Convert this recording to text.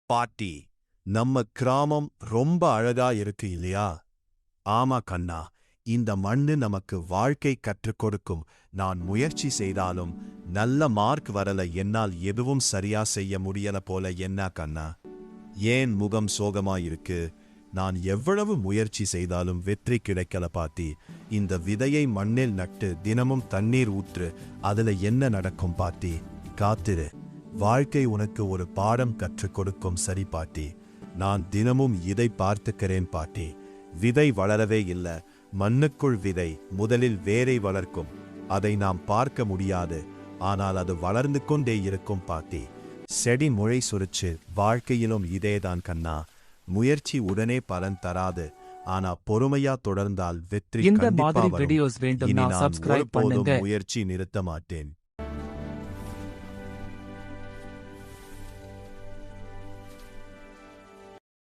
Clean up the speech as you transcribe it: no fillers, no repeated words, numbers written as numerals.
பாட்டி, நம்ம கிராமம் ரொம்ப அழகா இருக்கு இல்லையா? ஆமா கண்ணா, இந்த மண்ணு நமக்கு வாழ்க்கை கற்றுக் கொடுக்கும். நான் முயற்சி செய்தாலும் நல்ல மார்க் வரல, என்னால் எதுவும் சரியா செய்ய முடியல போல. என்ன கண்ணா, ஏன் முகம் சோகமாயிருக்கு? நான் எவ்வளவு முயற்சி செய்தாலும் வெற்றி கிடைக்கல பாட்டி. இந்த விதையை மண்ணில் நட்டு தினமும் தண்ணீர் ஊற்று, அதுல என்ன நடக்கும் பாட்டி? காத்திரு, வாழ்க்கை உனக்கு ஒரு பாடம் கற்றுக் கொடுக்கும். சரி பாட்டி, நான் தினமும் இதை பார்த்துக்கிறேன் பாட்டி. விதை வளரவே இல்ல, மண்ணுக்குள் விதை முதலில் வேரை வளர்க்கும். அதை நாம் பார்க்க முடியாது, ஆனால் அது வளர்ந்து கொண்டே இருக்கும் பாட்டி. செடி முளை சுரிச்சு. வாழ்க்கையிலும் இதேதான் கண்ணா. முயற்சி உடனே பலன் தராது, ஆனா பொறுமையா தொடர்ந்தால் வெற்றி இந்த கண்டிப்பா மாதிரி வரும். வீடியோஸ் இனி வேண்டும்னா நான் சப்ஸ்கிரைப் ஒருபோதும் பண்ணுங்க. முயற்சி நிறுத்த மாட்டேன்.